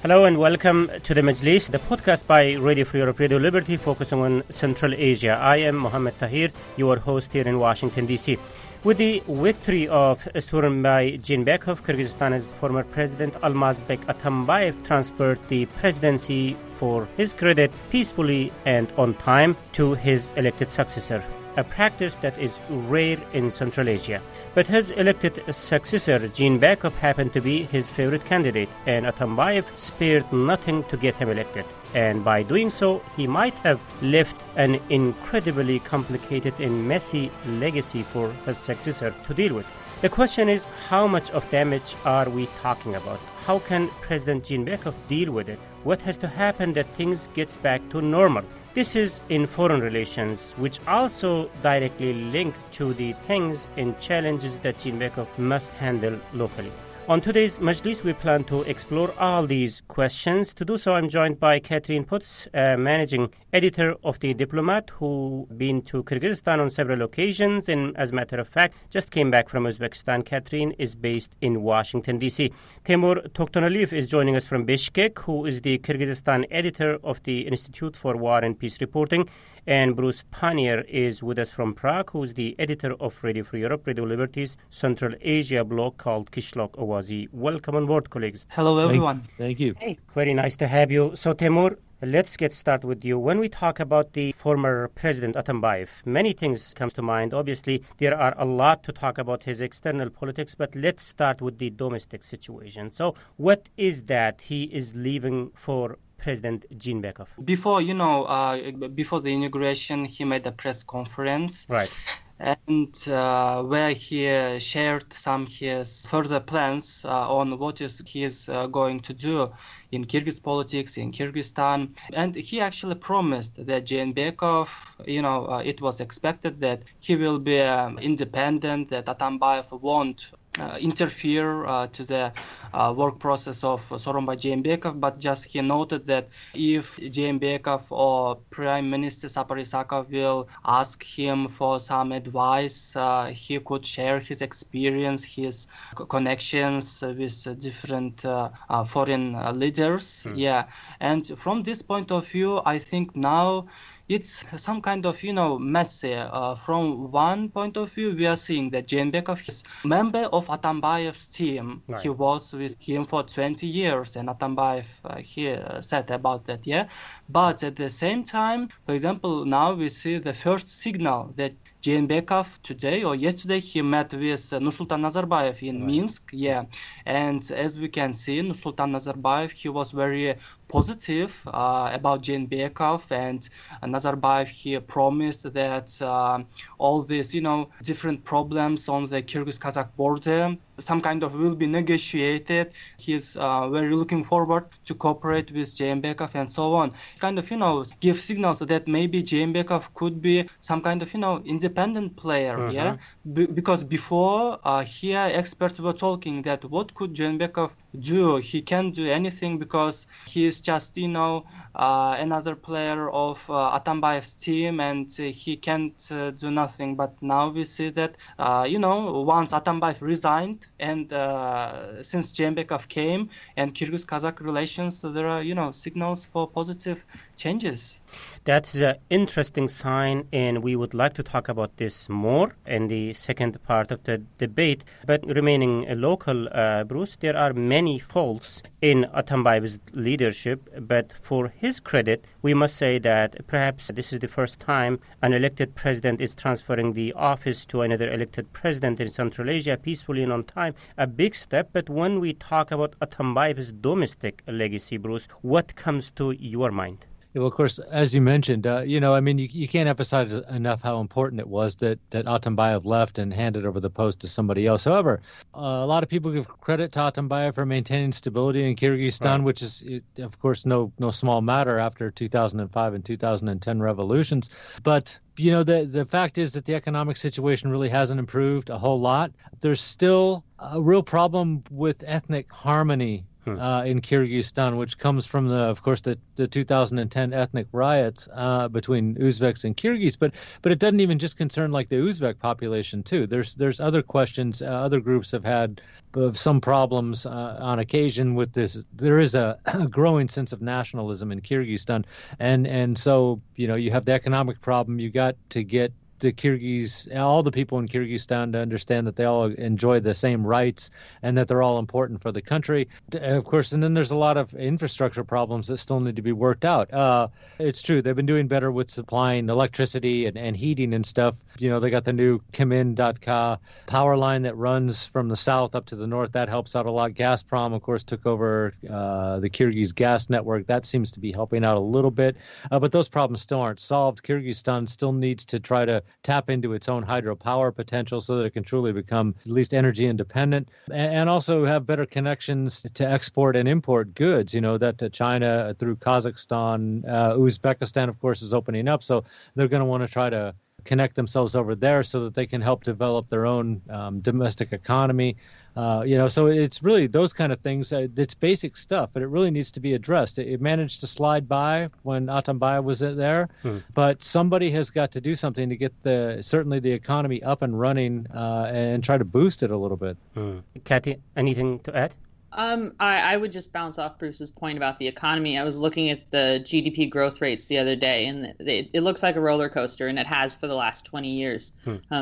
Hello and welcome to the Majlis, the podcast by Radio Free Europe, Radio Liberty, focusing on Central Asia. I am Mohammed Tahir, your host here in Washington, D.C. With the victory of Sooronbay Jeenbekov, Kyrgyzstan's former president Almazbek Atambayev transferred the presidency for his credit peacefully and on time to his elected successor, a practice that is rare in Central Asia. But his elected successor, Jeenbekov, happened to be his favorite candidate, and Atambayev spared nothing to get him elected. And by doing so, he might have left an incredibly complicated and messy legacy for his successor to deal with. The question is, how much of damage are we talking about? How can President Jeenbekov deal with it? What has to happen that things get back to normal? This is in foreign relations, which also directly linked to the things and challenges that Jeenbekov must handle locally. On today's Majlis, we plan to explore all these questions. To do so, I'm joined by Catherine Putz, managing editor of The Diplomat, who been to Kyrgyzstan on several occasions and, as a matter of fact, just came back from Uzbekistan. Catherine is based in Washington, D.C. Temur Toktonaliyev is joining us from Bishkek, who is the Kyrgyzstan editor of the Institute for War and Peace Reporting. And Bruce Pannier is with us from Prague, who is the editor of Radio Free Europe, Radio Liberty's Central Asia blog called Kishlok Owazi. Welcome on board, colleagues. Hello, everyone. Thank you. Hey. Very nice to have you. So, Temur, let's get started with you. When we talk about the former President Atambayev, many things come to mind. Obviously, there are a lot to talk about his external politics, but let's start with the domestic situation. So, what is that he is leaving for President Jeenbekov? Before the inauguration, he made a press conference. Right. And where he shared some his further plans on what he is going to do in Kyrgyz politics, in Kyrgyzstan. And he actually promised that Jeenbekov, it was expected that he will be independent, that Atambayev won't interfere to the work process of Sooronbay Jeenbekov, but just he noted that if Jeenbekov or Prime Minister Sapar Isakov will ask him for some advice, he could share his experience, his connections with different foreign leaders. Yeah, and from this point of view, I think now it's some kind of, messy. From one point of view, we are seeing that Jeenbekov is a member of Atambayev's team. Right. He was with him for 20 years, and Atambayev, he said about that, yeah. But at the same time, for example, now we see the first signal that Jeenbekov today or yesterday he met with Nursultan Nazarbayev in Minsk, yeah. And as we can see, Nursultan Nazarbayev, he was very positive about Jeenbekov, and Nazarbayev, he promised that all these, different problems on the Kyrgyz-Kazakh border, some kind of will be negotiated. He's very looking forward to cooperate with Jeenbekov and so on. Kind of, give signals that maybe Jeenbekov could be some kind of, independent player, yeah? Because before, here experts were talking that what could Jeenbekov do? He can't do anything because he is just, another player of Atambayev's team, and he can't do nothing. But now we see that, once Atambayev resigned, and since Jeenbekov came and Kyrgyz-Kazakh relations, so there are, signals for positive changes. That's an interesting sign, and we would like to talk about this more in the second part of the debate. But remaining local, Bruce, there are many faults in Atambayev's leadership, but for his credit, we must say that perhaps this is the first time an elected president is transferring the office to another elected president in Central Asia peacefully and on time. A big step, but when we talk about Atambayev's domestic legacy, Bruce, what comes to your mind? Yeah, well, of course, as you mentioned, you can't emphasize enough how important it was that Atambayev left and handed over the post to somebody else. However, a lot of people give credit to Atambayev for maintaining stability in Kyrgyzstan, right, which is, of course, no small matter after 2005 and 2010 revolutions. But the fact is that the economic situation really hasn't improved a whole lot. There's still a real problem with ethnic harmony in Kyrgyzstan, which comes from of course, the 2010 ethnic riots between Uzbeks and Kyrgyz. But it doesn't even just concern like the Uzbek population too. There's other questions. Other groups have had some problems on occasion with this. There is a growing sense of nationalism in Kyrgyzstan, and so you have the economic problem. You got to get the Kyrgyz, all the people in Kyrgyzstan, to understand that they all enjoy the same rights and that they're all important for the country, of course. And then there's a lot of infrastructure problems that still need to be worked out. It's true, they've been doing better with supplying electricity and heating and stuff. They got the new Kamin.Ka power line that runs from the south up to the north. That helps out a lot. Gazprom, of course, took over the Kyrgyz gas network. That seems to be helping out a little bit. But those problems still aren't solved. Kyrgyzstan still needs to try to tap into its own hydropower potential so that it can truly become at least energy independent, and also have better connections to export and import goods, that to China through Kazakhstan. Uzbekistan, of course, is opening up, so they're going to want to try to connect themselves over there so that they can help develop their own domestic economy. So it's really those kind of things. It's basic stuff, but it really needs to be addressed. It managed to slide by when Atambayev was there, but somebody has got to do something to get certainly the economy up and running and try to boost it a little bit. Kathy, anything to add? I would just bounce off Bruce's point about the economy. I was looking at the GDP growth rates the other day, and it looks like a roller coaster, and it has for the last 20 years.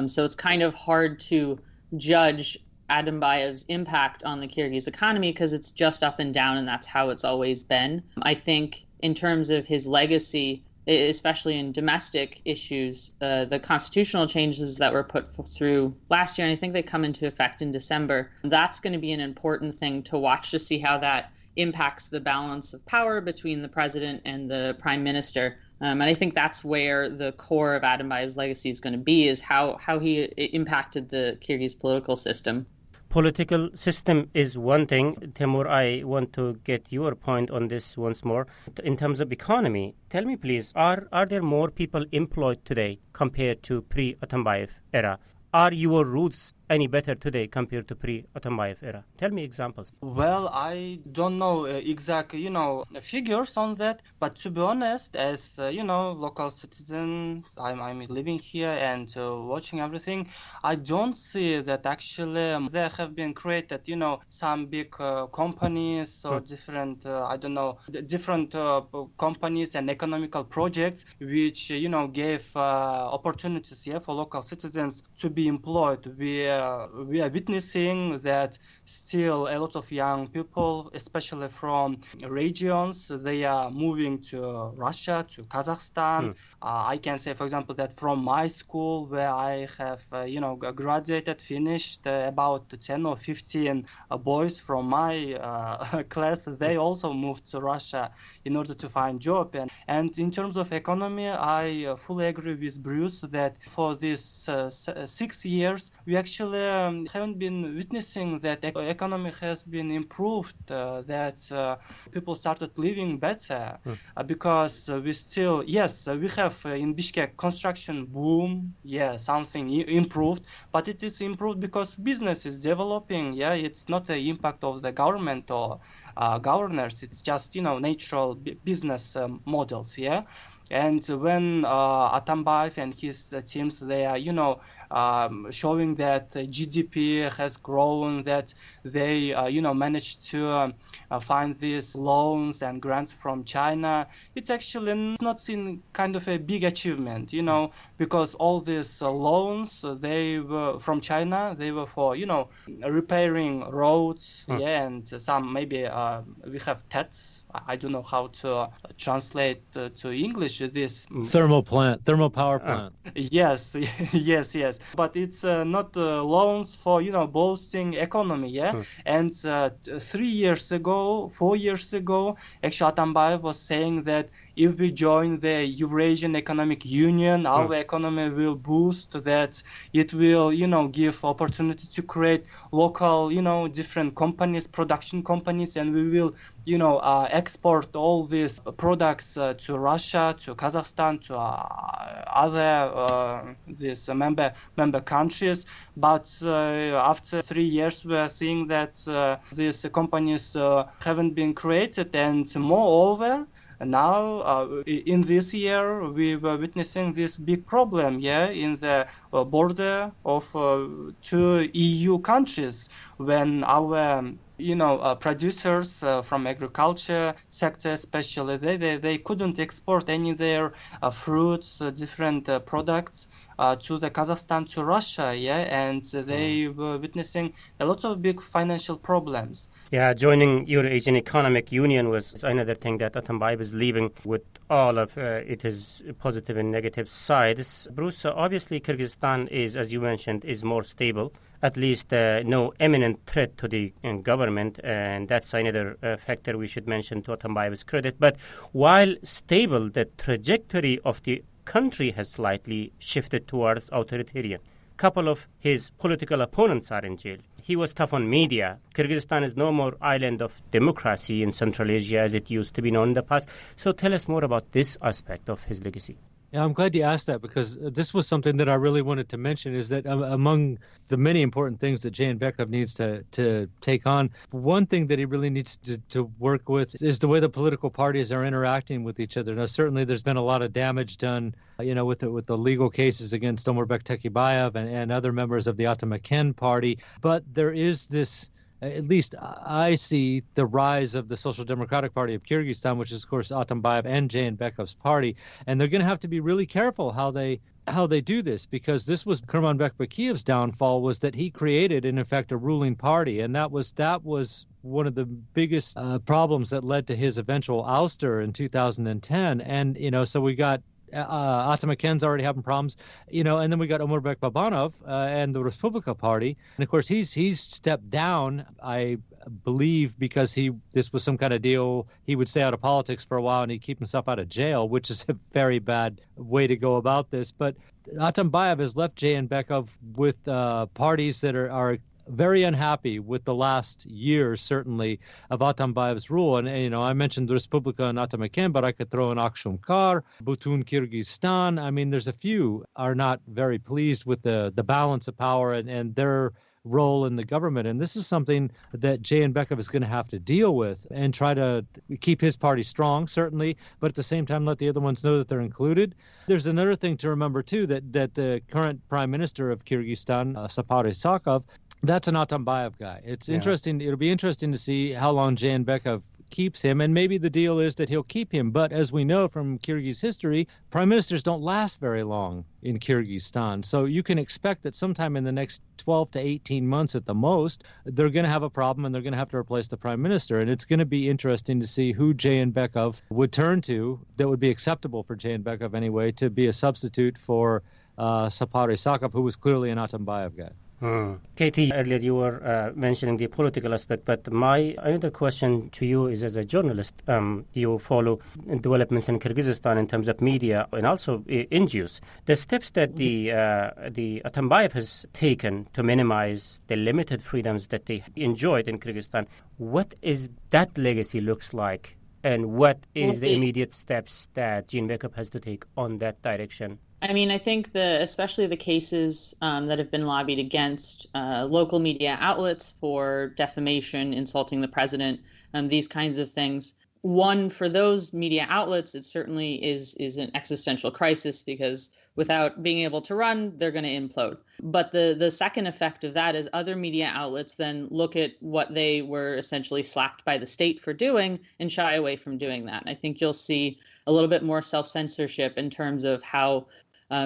So it's kind of hard to judge Atambayev's impact on the Kyrgyz economy because it's just up and down, and that's how it's always been. I think in terms of his legacy, especially in domestic issues, the constitutional changes that were put through last year, and I think they come into effect in December, that's going to be an important thing to watch to see how that impacts the balance of power between the president and the prime minister. And I think that's where the core of Atambayev's legacy is going to be, is how he impacted the Kyrgyz political system. Political system is one thing. Timur, I want to get your point on this once more. In terms of economy, tell me please, are there more people employed today compared to pre-Atambayev era? Are your routes any better today compared to pre-Atambayev era? Tell me examples. Well, I don't know exact, figures on that. But to be honest, as, local citizen, I'm living here and watching everything, I don't see that actually there have been created, some big companies or different, different companies and economical projects which, gave opportunities for local citizens to be employed. We are witnessing that still a lot of young people, especially from regions, they are moving to Russia, to Kazakhstan. I can say, for example, that from my school where I have, graduated, finished, about 10 or 15 boys from my class, they also moved to Russia in order to find job. And in terms of economy, I fully agree with Bruce that for these 6 years, we actually haven't been witnessing that economy has been improved, that people started living better, because we still, yes, we have in Bishkek construction boom, something improved, but it is improved because business is developing, it's not the impact of the government or governors, it's just, natural business models, And when Atambayev and his teams, they are, showing that GDP has grown, that they, managed to find these loans and grants from China, it's actually not seen kind of a big achievement, because all these loans, they were from China, they were for, repairing roads, and some maybe we have TETs. I don't know how to translate to English this. Thermal power plant. Yes. But it's not loans for, boosting economy, And 3 years ago, 4 years ago, actually Atambayev was saying that if we join the Eurasian Economic Union, our economy will boost, that it will, give opportunity to create local, different companies, production companies, and we will, export all these products to Russia, to Kazakhstan, to other these member countries. But after 3 years, we are seeing that these companies haven't been created, and moreover, now in this year we were witnessing this big problem in the border of two EU countries, when our producers from agriculture sector especially, they couldn't export any of their fruits, different products to the Kazakhstan, to Russia, and they were witnessing a lot of big financial problems. Yeah, joining Eurasian Economic Union was another thing that Atambayev is leaving with all of its positive and negative sides. Bruce, obviously Kyrgyzstan is, as you mentioned, is more stable. At least no imminent threat to the government, and that's another factor we should mention to Atambayev's credit. But while stable, the trajectory of the country has slightly shifted towards authoritarian. A couple of his political opponents are in jail. He was tough on media. Kyrgyzstan is no more island of democracy in Central Asia as it used to be known in the past. So tell us more about this aspect of his legacy. Yeah, I'm glad you asked that, because this was something that I really wanted to mention, is that among the many important things that Jeenbekov needs to take on, one thing that he really needs to work with is the way the political parties are interacting with each other. Now, certainly there's been a lot of damage done, with the legal cases against Omurbek Tekibayev and other members of the Atamaken party, but there is this, at least I see, the rise of the Social Democratic Party of Kyrgyzstan, which is, of course, Atambayev and Jeenbekov's party. And they're going to have to be really careful how they do this, because this was Kurmanbek Bakiyev's downfall, was that he created, in effect, a ruling party. And that was one of the biggest problems that led to his eventual ouster in 2010. And, so we got Atamaken's already having problems, and then we got Omurbek Babanov and the Respublika Party. And of course, he's stepped down, I believe, because this was some kind of deal. He would stay out of politics for a while and he'd keep himself out of jail, which is a very bad way to go about this. But Atambayev has left Jeenbekov with parties that are very unhappy with the last year, certainly, of Atambayev's rule. And, I mentioned the Respublika and Atamaken, but I could throw in Akshumkar, Butun Kyrgyzstan. I mean, there's a few are not very pleased with the balance of power and their role in the government. And this is something that Jeenbekov is going to have to deal with and try to keep his party strong, certainly, but at the same time let the other ones know that they're included. There's another thing to remember, too, that the current prime minister of Kyrgyzstan, Sapari Sakov, that's an Atambayev guy. It's interesting. It'll be interesting to see how long Jeenbekov keeps him, and maybe the deal is that he'll keep him. But as we know from Kyrgyz history, prime ministers don't last very long in Kyrgyzstan. So you can expect that sometime in the next 12 to 18 months at the most, they're going to have a problem and they're going to have to replace the prime minister. And it's going to be interesting to see who Jeenbekov would turn to that would be acceptable for Jeenbekov anyway, to be a substitute for Sapari Sakov, who was clearly an Atambayev guy. Katie, earlier you were mentioning the political aspect, but my another question to you is, as a journalist, you follow developments in Kyrgyzstan in terms of media and also NGOs. The steps that the Atambayev has taken to minimize the limited freedoms that they enjoyed in Kyrgyzstan, what is that legacy looks like, and what is the immediate steps that Jeenbekov has to take on that direction? I mean, I think especially the cases that have been lobbied against local media outlets for defamation, insulting the president, these kinds of things. One, for those media outlets, it certainly is an existential crisis, because without being able to run, they're going to implode. But the second effect of that is other media outlets then look at what they were essentially slapped by the state for doing and shy away from doing that. And I think you'll see a little bit more self-censorship in terms of how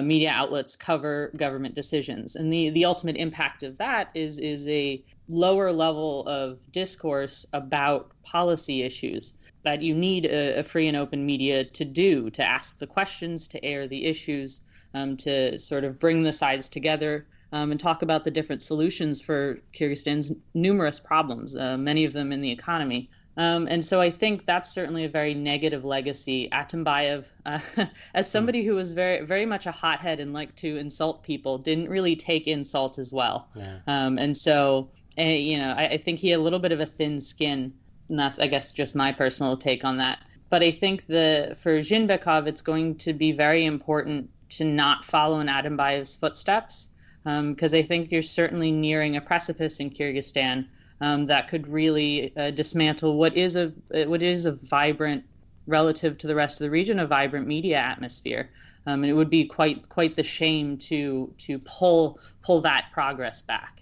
media outlets cover government decisions. And the ultimate impact of that is a lower level of discourse about policy issues that you need a free and open media to ask the questions, to air the issues, to sort of bring the sides together and talk about the different solutions for Kyrgyzstan's numerous problems, many of them in the economy. And so I think that's certainly a very negative legacy. Atambayev, as somebody who was very, very much a hothead and liked to insult people, didn't really take insults as well. Yeah. And so, I think he had a little bit of a thin skin. And that's, I guess, just my personal take on that. But I think for Jeenbekov, it's going to be very important to not follow in Atambayev's footsteps, because I think you're certainly nearing a precipice in Kyrgyzstan that could really dismantle what is a vibrant, relative to the rest of the region, a vibrant media atmosphere. And it would be quite the shame to pull that progress back.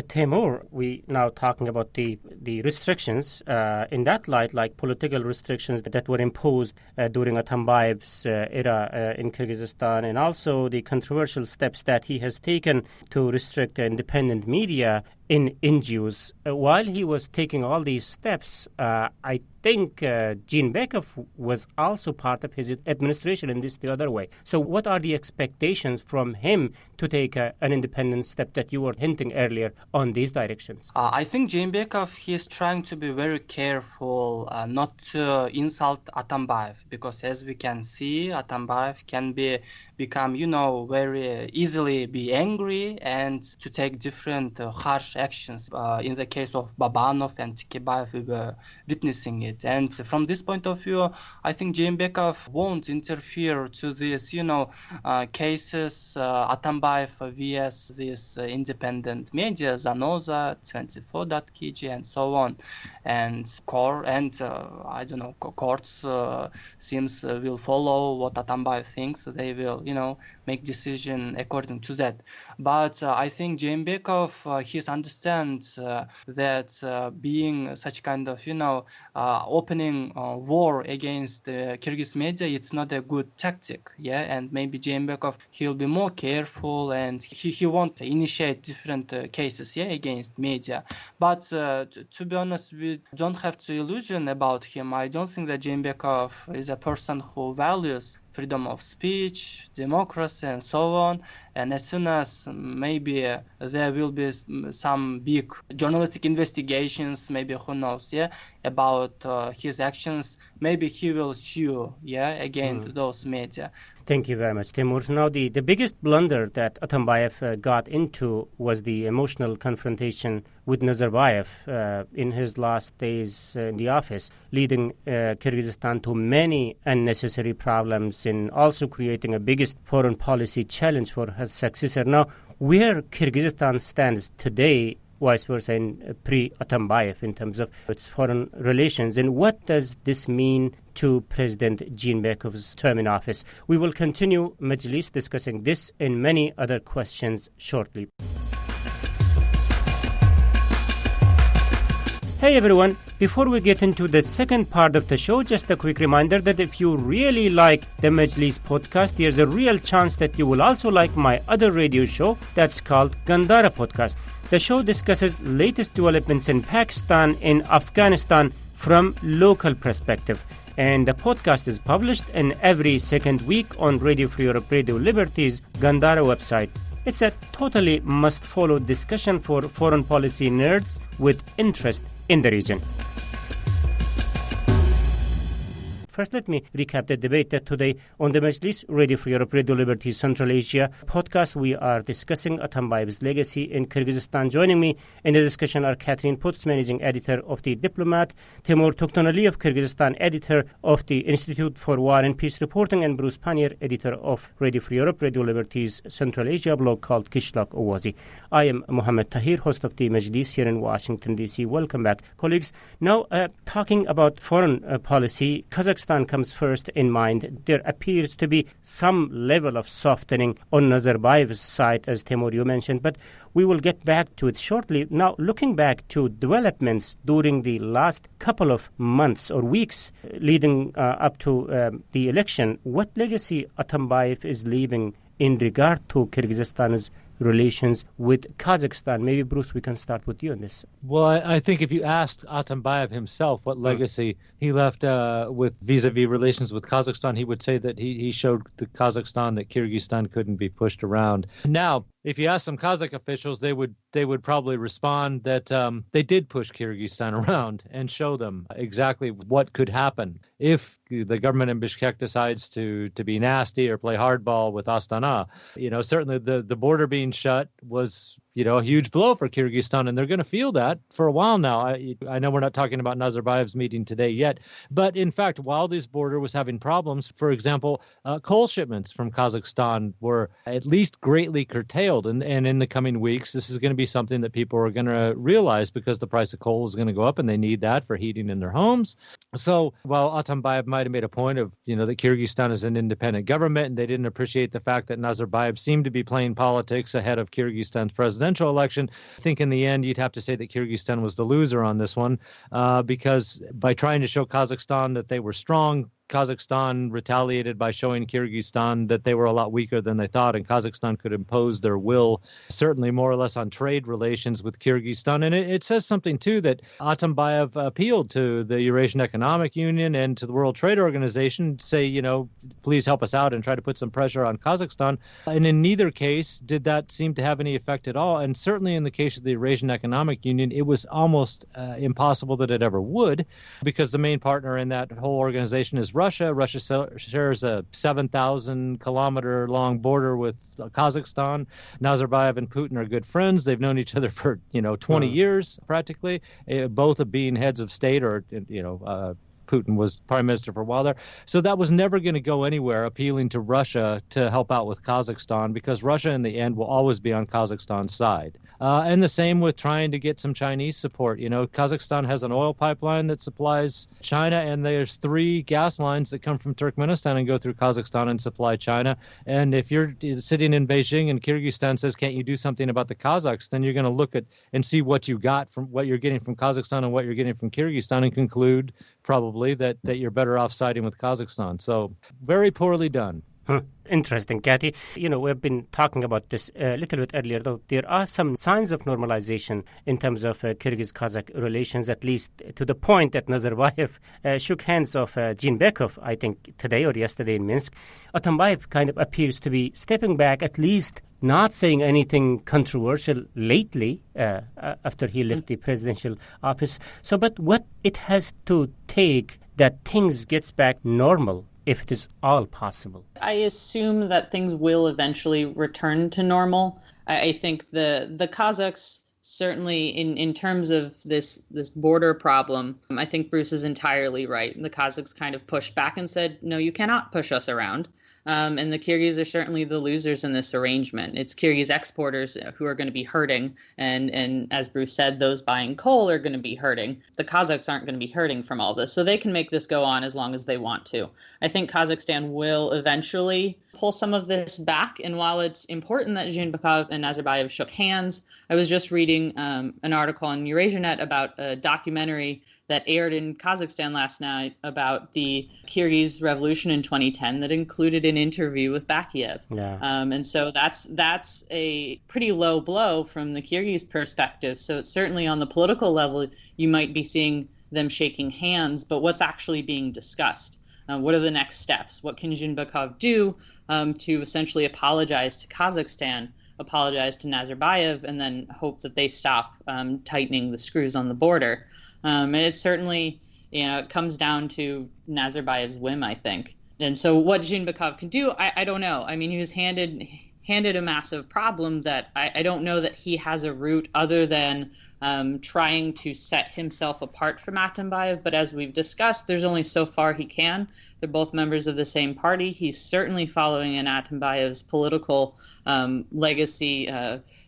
Timur, we now talking about the restrictions in that light, like political restrictions that were imposed during Atambayev's era in Kyrgyzstan, and also the controversial steps that he has taken to restrict independent media in NGOs. While he was taking all these steps, I think Jeenbekov was also part of his administration in this the other way. So what are the expectations from him to take an independent step that you were hinting earlier on these directions? I think Jeenbekov, he is trying to be very careful not to insult Atambayev, because as we can see, Atambayev can become, very easily be angry and to take different harsh actions. In the case of Babanov and Tikibayev, we were witnessing it. And from this point of view, I think Jeenbekov won't interfere to these, cases, Atambayev vs. this independent media, Zanoza, 24.kg, and so on. And courts seems will follow what Atambayev thinks. They will, make decision according to that. But I think Jeenbekov, he understands that being such kind of, opening war against the Kyrgyz media, it's not a good tactic, and maybe Jeenbekov, he'll be more careful and he won't initiate different cases, against media. But to be honest, we don't have to illusion about him. I don't think that Jeenbekov is a person who values freedom of speech, democracy, and so on. And as soon as maybe there will be some big journalistic investigations, maybe who knows, about his actions, maybe he will sue, against those media. Thank you very much, Timur. Now, the biggest blunder that Atambayev got into was the emotional confrontation with Nazarbayev in his last days in the office, leading Kyrgyzstan to many unnecessary problems and also creating a biggest foreign policy challenge for his successor. Now, where Kyrgyzstan stands today, vice versa, in pre-Atambayev in terms of its foreign relations, and what does this mean to President Jeenbekov's term in office? We will continue Majlis discussing this and many other questions shortly. Hey everyone, before we get into the second part of the show, just a quick reminder that if you really like the Majlis podcast, there's a real chance that you will also like my other radio show that's called Gandhara Podcast. The show discusses latest developments in Pakistan and Afghanistan from local perspective. And the podcast is published in every second week on Radio Free Europe, Radio Liberty's Gandhara website. It's a totally must-follow discussion for foreign policy nerds with interest in the region. First, let me recap the debate that today on the Majlis, Radio Free Europe, Radio Liberty, Central Asia podcast, we are discussing Atambayev's legacy in Kyrgyzstan. Joining me in the discussion are Catherine Putz, managing editor of The Diplomat, Timur Tokhtonaliyev, Kyrgyzstan editor of the Institute for War and Peace Reporting, and Bruce Pannier, editor of Radio Free Europe, Radio Liberty's Central Asia blog called Kishlak Owazi. I am Mohammed Tahir, host of the Majlis here in Washington, D.C. Welcome back, colleagues. Now, talking about foreign policy, Kazakhstan comes first in mind. There appears to be some level of softening on Nazarbayev's side, as Timur, you mentioned, but we will get back to it shortly. Now, looking back to developments during the last couple of months or weeks leading up to the election, what legacy Atambayev is leaving in regard to Kyrgyzstan's relations with Kazakhstan? Maybe, Bruce, we can start with you on this. Well, I think if you asked Atambayev himself what legacy he left with vis-a-vis relations with Kazakhstan, he would say that he showed the Kazakhstan that Kyrgyzstan couldn't be pushed around. Now, if you ask some Kazakh officials, they would probably respond that they did push Kyrgyzstan around and show them exactly what could happen if the government in Bishkek decides to be nasty or play hardball with Astana. Certainly the border being shut was a huge blow for Kyrgyzstan, and they're going to feel that for a while now. I know we're not talking about Nazarbayev's meeting today yet, but in fact, while this border was having problems, for example, coal shipments from Kazakhstan were at least greatly curtailed, and in the coming weeks, this is going to be something that people are going to realize because the price of coal is going to go up, and they need that for heating in their homes. So while Atambayev might have made a point of, that Kyrgyzstan is an independent government, and they didn't appreciate the fact that Nazarbayev seemed to be playing politics ahead of Kyrgyzstan's presidential election, I think in the end you'd have to say that Kyrgyzstan was the loser on this one, because by trying to show Kazakhstan that they were strong, Kazakhstan retaliated by showing Kyrgyzstan that they were a lot weaker than they thought, and Kazakhstan could impose their will, certainly more or less on trade relations with Kyrgyzstan. And it says something, too, that Atambayev appealed to the Eurasian Economic Union and to the World Trade Organization to say, please help us out and try to put some pressure on Kazakhstan. And in neither case did that seem to have any effect at all. And certainly in the case of the Eurasian Economic Union, it was almost impossible that it ever would, because the main partner in that whole organization is Russia. Russia shares a 7,000-kilometer long border with Kazakhstan. Nazarbayev and Putin are good friends. They've known each other for 20 years practically, both of being heads of state, or Putin was prime minister for a while there. So that was never going to go anywhere, appealing to Russia to help out with Kazakhstan, because Russia in the end will always be on Kazakhstan's side. And the same with trying to get some Chinese support. Kazakhstan has an oil pipeline that supplies China, and there's 3 gas lines that come from Turkmenistan and go through Kazakhstan and supply China. And if you're sitting in Beijing and Kyrgyzstan says, can't you do something about the Kazakhs, then you're going to look at and see what you got from what you're getting from Kazakhstan and what you're getting from Kyrgyzstan and conclude probably that you're better off siding with Kazakhstan. So very poorly done. Interesting, Kathy. We've been talking about this a little bit earlier, though. There are some signs of normalization in terms of Kyrgyz-Kazakh relations, at least to the point that Nazarbayev shook hands of Jeenbekov, I think, today or yesterday in Minsk. Atambayev kind of appears to be stepping back, at least not saying anything controversial lately after he left the presidential office. So, but what it has to take that things gets back normal, if it is all possible? I assume that things will eventually return to normal. I think the Kazakhs, certainly in terms of this border problem, I think Bruce is entirely right. The Kazakhs kind of pushed back and said, no, you cannot push us around. And the Kyrgyz are certainly the losers in this arrangement. It's Kyrgyz exporters who are going to be hurting. And as Bruce said, those buying coal are going to be hurting. The Kazakhs aren't going to be hurting from all this. So they can make this go on as long as they want to. I think Kazakhstan will eventually pull some of this back. And while it's important that Jeenbekov and Nazarbayev shook hands, I was just reading an article on EurasiaNet about a documentary that aired in Kazakhstan last night about the Kyrgyz revolution in 2010 that included an interview with Bakiev. Yeah. And so that's a pretty low blow from the Kyrgyz perspective. So it's certainly on the political level, you might be seeing them shaking hands, but what's actually being discussed? What are the next steps? What can Jeenbekov do to essentially apologize to Kazakhstan, apologize to Nazarbayev, and then hope that they stop tightening the screws on the border? And it certainly, it comes down to Nazarbayev's whim, I think. And so what Jeenbekov can do, I don't know. I mean, he was handed a massive problem that I don't know that he has a route other than trying to set himself apart from Atambayev. But as we've discussed, there's only so far he can. They're both members of the same party. He's certainly following in Atambayev's political legacy.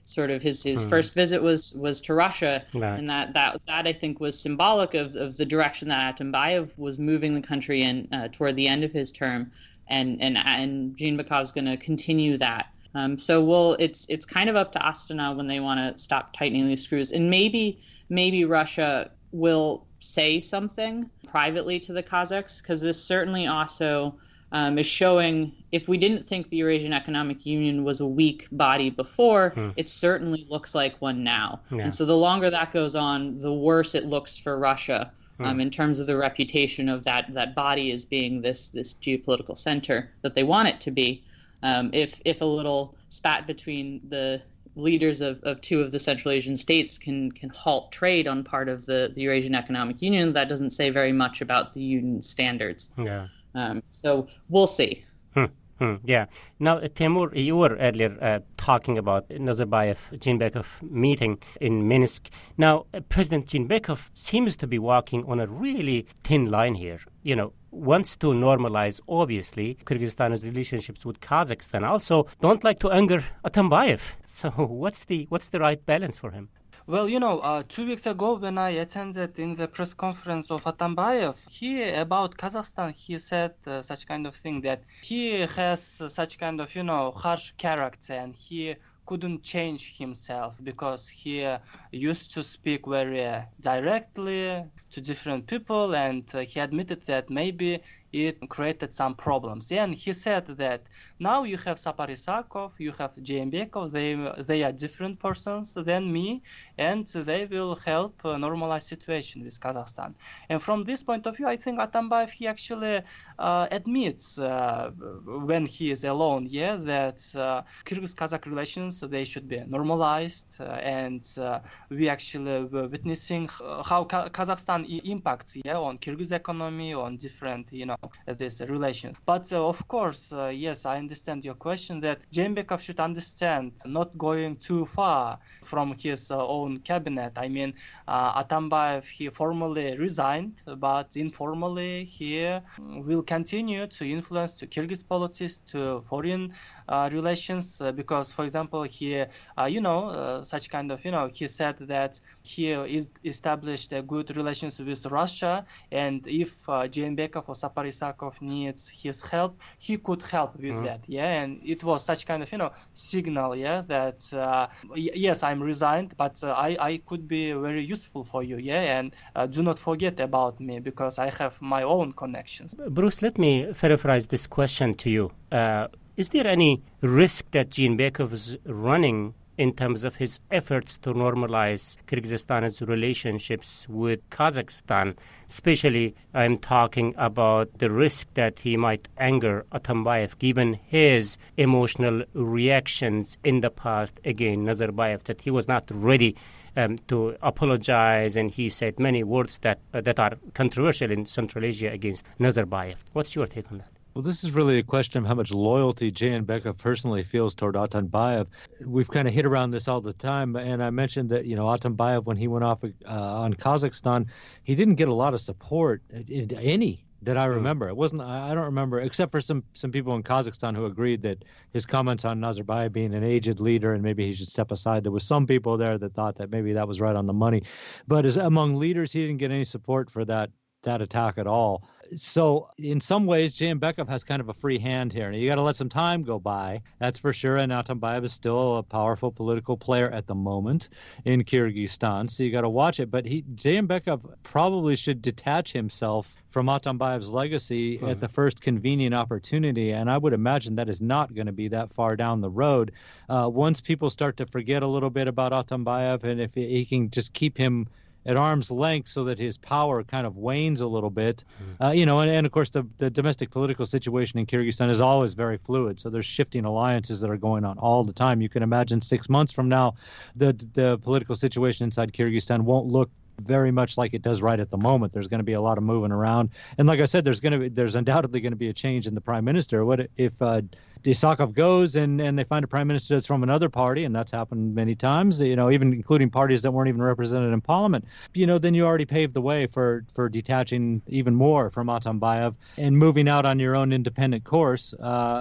Sort of his first visit was to Russia, right. And that I think was symbolic of the direction that Atambayev was moving the country in toward the end of his term, and Jeenbekov's going to continue that. So it's kind of up to Astana when they want to stop tightening these screws, and maybe Russia will say something privately to the Kazakhs, because this certainly also is showing, if we didn't think the Eurasian Economic Union was a weak body before, it certainly looks like one now. Yeah. And so the longer that goes on, the worse it looks for Russia in terms of the reputation of that body as being this geopolitical center that they want it to be. If a little spat between the leaders of two of the Central Asian states can halt trade on part of the Eurasian Economic Union, that doesn't say very much about the Union standards. Yeah. So we'll see. Yeah. Now, Timur, you were earlier talking about Nazarbayev-Jeenbekov meeting in Minsk. Now, President Jeenbekov seems to be walking on a really thin line here. Wants to normalize, obviously, Kyrgyzstan's relationships with Kazakhstan. Also, don't like to anger Atambayev. So what's the right balance for him? Well, 2 weeks ago when I attended in the press conference of Atambayev, about Kazakhstan, he said such kind of thing that he has such kind of, harsh character and he couldn't change himself because he used to speak very directly to different people, and he admitted that maybe it created some problems. And he said that now you have Saparisakov, you have Jeenbekov, they are different persons than me, and they will help normalize situation with Kazakhstan. And from this point of view, I think Atambayev, he actually admits when he is alone, that Kyrgyz-Kazakh relations, they should be normalized, and we actually were witnessing how Kazakhstan impacts on Kyrgyz economy, on different this relation. But of course, yes, I understand your question that Jeenbekov should understand not going too far from his own cabinet. I mean, Atambayev, he formally resigned, but informally he will continue to influence to Kyrgyz politics, to foreign relations, because, for example, he, such kind of, he said that he is established a good relations with Russia, and if Jeenbekov or Saparisakov needs his help, he could help with that, and it was such kind of, signal, that, yes, I'm resigned, but I could be very useful for you, and do not forget about me, because I have my own connections. Bruce, let me paraphrase this question to you. Is there any risk that Jeenbekov is running in terms of his efforts to normalize Kyrgyzstan's relationships with Kazakhstan? Especially, I'm talking about the risk that he might anger Atambayev, given his emotional reactions in the past against Nazarbayev, that he was not ready to apologize, and he said many words that are controversial in Central Asia against Nazarbayev. What's your take on that? Well, this is really a question of how much loyalty Jeenbekov personally feels toward Atambayev. We've kind of hit around this all the time, and I mentioned that, Atambayev, when he went off on Kazakhstan, he didn't get a lot of support, any that I remember. It wasn't, I don't remember, except for some people in Kazakhstan who agreed that his comments on Nazarbayev being an aged leader and maybe he should step aside. There was some people there that thought that maybe that was right on the money. But as among leaders, he didn't get any support for that attack at all. So in some ways, Jeenbekov has kind of a free hand here. You got to let some time go by, that's for sure. And Atambayev is still a powerful political player at the moment in Kyrgyzstan, so you got to watch it. But Jeenbekov probably should detach himself from Atambayev's legacy at the first convenient opportunity, and I would imagine that is not going to be that far down the road. Once people start to forget a little bit about Atambayev, and if he can just keep him at arm's length so that his power kind of wanes a little bit, and of course the domestic political situation in Kyrgyzstan is always very fluid. So there's shifting alliances that are going on all the time. You can imagine 6 months from now, the political situation inside Kyrgyzstan won't look very much like it does right at the moment. There's going to be a lot of moving around, and like I said, there's undoubtedly going to be a change in the prime minister. What if Isakov goes and they find a prime minister that's from another party, and that's happened many times, even including parties that weren't even represented in parliament, then you already paved the way for detaching even more from Atambayev and moving out on your own independent course,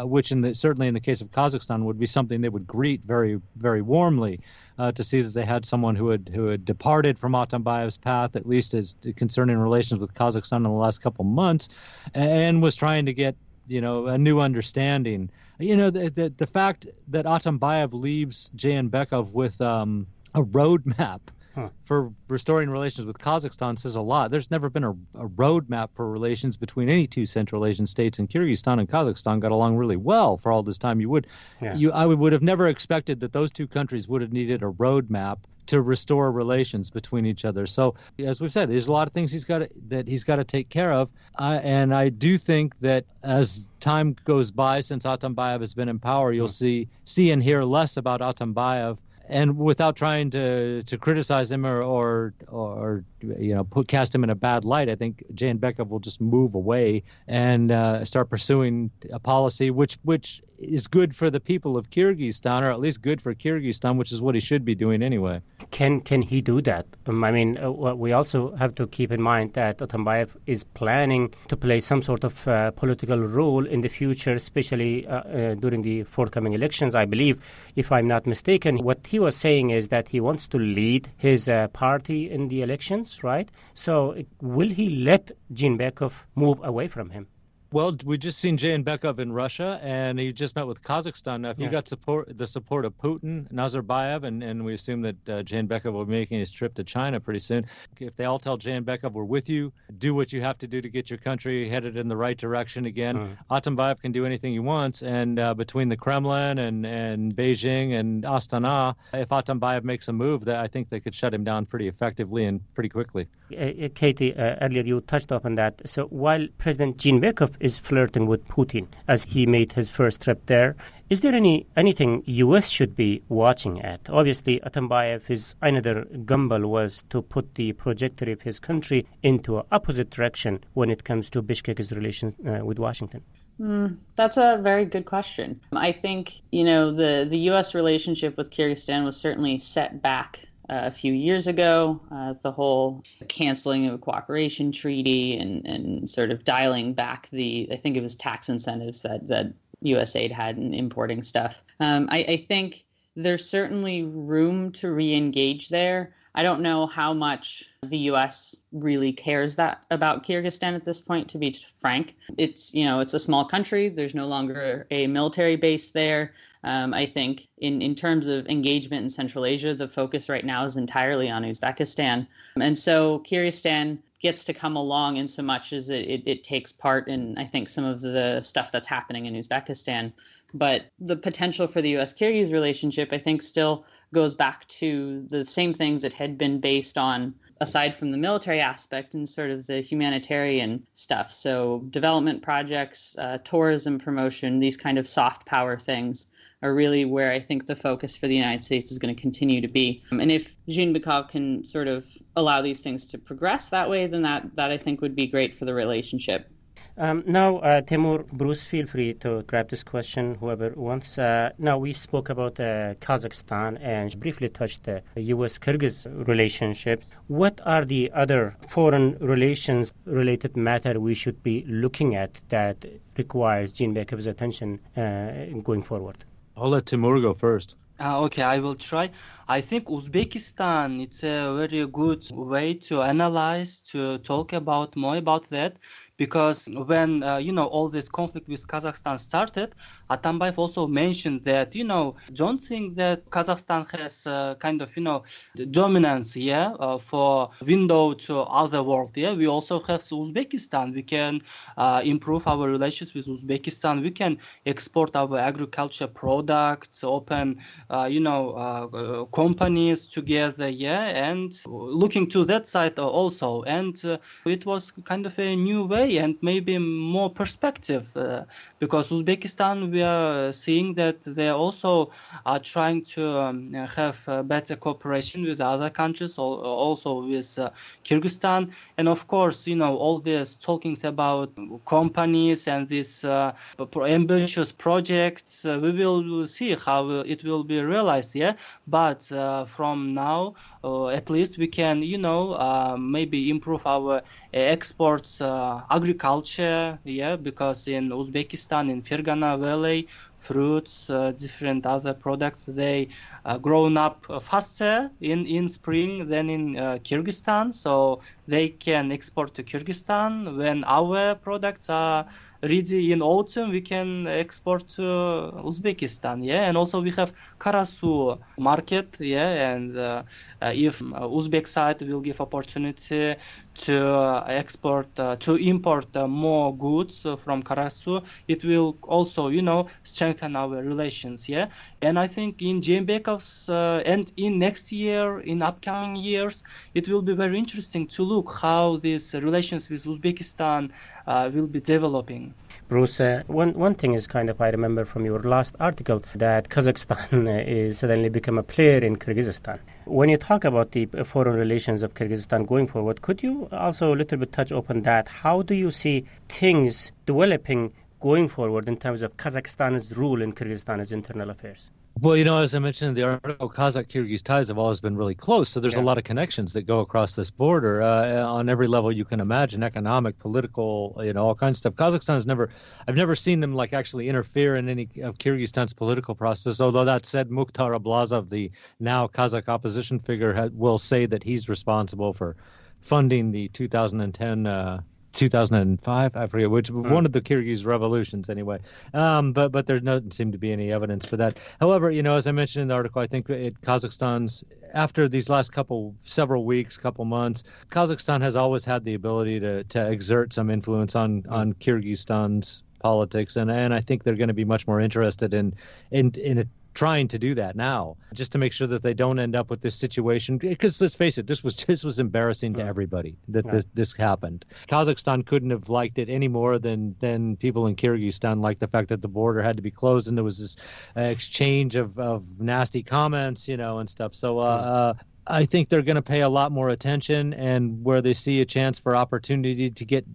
which certainly in the case of Kazakhstan would be something they would greet very, very warmly, to see that they had someone who had departed from Atambayev's path, at least as concerning relations with Kazakhstan in the last couple months, and was trying to get a new understanding. The fact that Atambayev leaves Jeenbekov with a roadmap for restoring relations with Kazakhstan says a lot. There's never been a roadmap for relations between any two Central Asian states, and Kyrgyzstan and Kazakhstan got along really well for all this time. I would have never expected that those two countries would have needed a roadmap to restore relations between each other. So, as we've said, there's a lot of things he's got to take care of, and I do think that as time goes by since Atambayev has been in power, you'll see and hear less about Atambayev. And without trying to criticize him or cast him in a bad light, I think Jeenbekov will just move away and start pursuing a policy which is good for the people of Kyrgyzstan, or at least good for Kyrgyzstan, which is what he should be doing anyway. Can he do that? We also have to keep in mind that Atambayev is planning to play some sort of political role in the future, especially during the forthcoming elections, I believe, if I'm not mistaken. What he was saying is that he wants to lead his party in the elections, right? So will he let Jeenbekov move away from him? Well, we just seen Jeenbekov in Russia, and he just met with Kazakhstan. Now, if you got the support of Putin, Nazarbayev, and we assume that Jeenbekov will be making his trip to China pretty soon. If they all tell Jeenbekov, we're with you, do what you have to do to get your country headed in the right direction again. Atambayev can do anything he wants, and between the Kremlin and Beijing and Astana, if Atambayev makes a move, that I think they could shut him down pretty effectively and pretty quickly. Katie, earlier you touched upon that. So while President Jeenbekov is flirting with Putin as he made his first trip there, is there anything U.S. should be watching at? Obviously, Atambayev's another gamble was to put the trajectory of his country into an opposite direction when it comes to Bishkek's relations with Washington. That's a very good question. I think, the U.S. relationship with Kyrgyzstan was certainly set back a few years ago, the whole canceling of a cooperation treaty and sort of dialing back I think it was tax incentives that USAID had in importing stuff. I think there's certainly room to re-engage there. I don't know how much the U.S. really cares about Kyrgyzstan at this point, to be frank. It's a small country. There's no longer a military base there. I think in terms of engagement in Central Asia, the focus right now is entirely on Uzbekistan. And so Kyrgyzstan gets to come along in so much as it takes part in, I think, some of the stuff that's happening in Uzbekistan. But the potential for the U.S.-Kyrgyz relationship, I think, still goes back to the same things that had been based on, aside from the military aspect, and sort of the humanitarian stuff. So development projects, tourism promotion, these kind of soft power things are really where I think the focus for the United States is going to continue to be. And if Jeenbekov can sort of allow these things to progress that way, then that I think would be great for the relationship. Now, Timur, Bruce, feel free to grab this question, whoever wants. Now, we spoke about Kazakhstan and briefly touched the U.S.-Kyrgyz relationships. What are the other foreign relations-related matter we should be looking at that requires Jeenbekov's attention going forward? I'll let Timur go first. Okay, I will try. I think Uzbekistan, it's a very good way to analyze, to talk more about that. Because when, all this conflict with Kazakhstan started, Atambayev also mentioned that, don't think that Kazakhstan has kind of, dominance, for window to other world, We also have Uzbekistan. We can improve our relations with Uzbekistan. We can export our agriculture products, open, companies together, and looking to that side also. And it was kind of a new way and maybe more perspective because Uzbekistan, we are seeing that they also are trying to have better cooperation with other countries, also with Kyrgyzstan. And of course, all these talkings about companies and these ambitious projects, we will see how it will be realized, But from now, at least we can, maybe improve our exports, agriculture, because in Uzbekistan, in Fergana Valley, fruits, different other products, they grown up faster in spring than in Kyrgyzstan, so they can export to Kyrgyzstan. When our products are ready in autumn, we can export to Uzbekistan, and also we have Karasu market, and if Uzbek side will give opportunity to import more goods from Karasu, it will also, strengthen reckon our relations, yeah. And I think in Jeenbekov's and in next year, in upcoming years, it will be very interesting to look how these relations with Uzbekistan will be developing. Bruce, one thing is I remember from your last article that Kazakhstan is suddenly become a player in Kyrgyzstan. When you talk about the foreign relations of Kyrgyzstan going forward, could you also a little bit touch upon that? How do you see things developing going forward in terms of Kazakhstan's role in Kyrgyzstan's internal affairs? Well, as I mentioned in the article, Kazakh-Kyrgyz ties have always been really close. So there's a lot of connections that go across this border on every level you can imagine, economic, political, all kinds of stuff. I've never seen them actually interfere in any of Kyrgyzstan's political process. Although that said, Mukhtar Ablazov, the now Kazakh opposition figure, will say that he's responsible for funding the 2005, I forget which, one of the Kyrgyz revolutions anyway. But there doesn't seem to be any evidence for that. However, as I mentioned in the article, I think Kazakhstan's, after these last couple months, Kazakhstan has always had the ability to exert some influence on Kyrgyzstan's politics. And I think they're going to be much more interested in trying to do that now, just to make sure that they don't end up with this situation. Because let's face it, this was embarrassing to everybody that this happened. Kazakhstan couldn't have liked it any more than people in Kyrgyzstan liked the fact that the border had to be closed and there was this exchange of nasty comments, and stuff. So I think they're going to pay a lot more attention, and where they see a chance for opportunity to get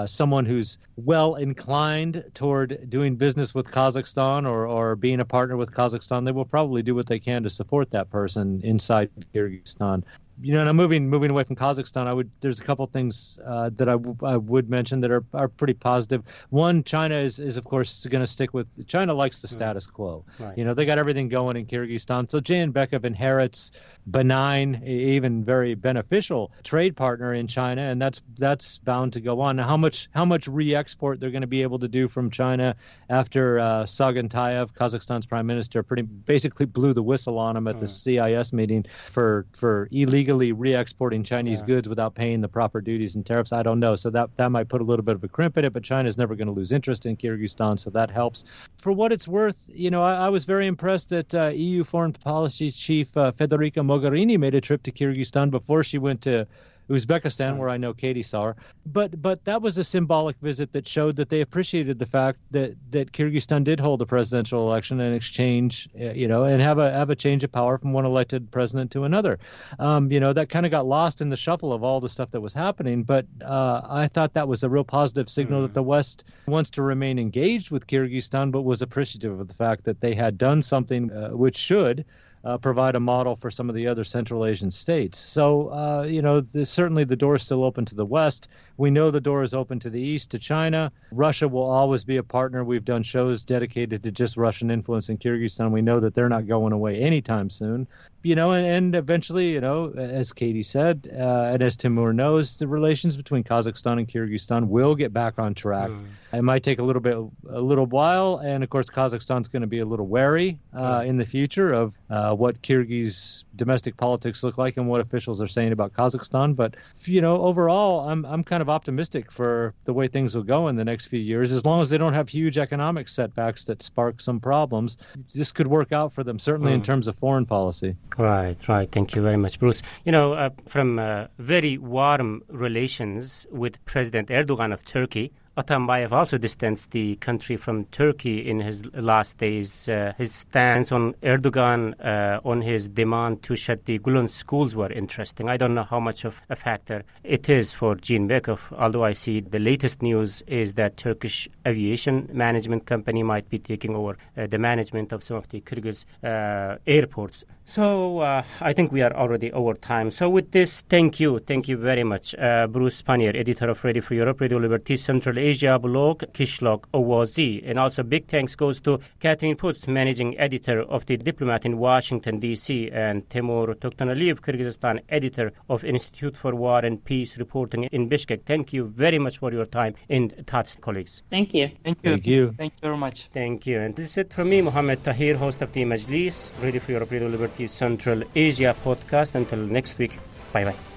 someone who's well inclined toward doing business with Kazakhstan or being a partner with Kazakhstan, they will probably do what they can to support that person inside Kyrgyzstan. And moving away from Kazakhstan, there's a couple things that I would mention that are pretty positive. One, China is of course going to stick with. China likes the status quo. Right. They got everything going in Kyrgyzstan. So Jeenbekov inherits benign, even very beneficial trade partner in China, and that's bound to go on. Now, how much re-export they're going to be able to do from China after Sagantayev, Kazakhstan's prime minister, basically blew the whistle on him at the CIS meeting for illegally re-exporting Chinese goods without paying the proper duties and tariffs. I don't know. So that might put a little bit of a crimp in it, but China's never going to lose interest in Kyrgyzstan, so that helps. For what it's worth, I was very impressed that EU Foreign Policy Chief Federica Mogherini made a trip to Kyrgyzstan before she went to Uzbekistan, where I know Katie saw her. But that was a symbolic visit that showed that they appreciated the fact that Kyrgyzstan did hold a presidential election in exchange, and have a change of power from one elected president to another. That kind of got lost in the shuffle of all the stuff that was happening. But I thought that was a real positive signal that the West wants to remain engaged with Kyrgyzstan, but was appreciative of the fact that they had done something which should provide a model for some of the other Central Asian states. So, certainly the door is still open to the West. We know the door is open to the East, to China. Russia will always be a partner. We've done shows dedicated to just Russian influence in Kyrgyzstan. We know that they're not going away anytime soon. And eventually, as Katie said, and as Timur knows, the relations between Kazakhstan and Kyrgyzstan will get back on track. It might take a little while, and of course, Kazakhstan's going to be a little wary in the future of what Kyrgyz domestic politics look like and what officials are saying about Kazakhstan. But overall, I'm kind of optimistic for the way things will go in the next few years, as long as they don't have huge economic setbacks that spark some problems. This could work out for them, certainly in terms of foreign policy. Right. Thank you very much, Bruce. From very warm relations with President Erdogan of Turkey, Atambayev also distanced the country from Turkey in his last days. His stance on Erdogan, on his demand to shut the Gulen schools were interesting. I don't know how much of a factor it is for Jeenbekov, although I see the latest news is that Turkish aviation management company might be taking over the management of some of the Kyrgyz airports. So I think we are already over time. So with this, thank you very much, Bruce Pannier, editor of Radio Free Europe, Radio Liberty Central Asia blog, Kishlok Owazi. And also big thanks goes to Catherine Putz, managing editor of The Diplomat in Washington, D.C., and Timur Toktanaliyev, Kyrgyzstan editor of Institute for War and Peace reporting in Bishkek. Thank you very much for your time and thoughts, colleagues. Thank you. Thank you very much. Thank you. And this is it from me, Mohammed Tahir, host of the Majlis, Radio Free Europe, Radio Liberty Central Asia podcast. Until next week, bye-bye.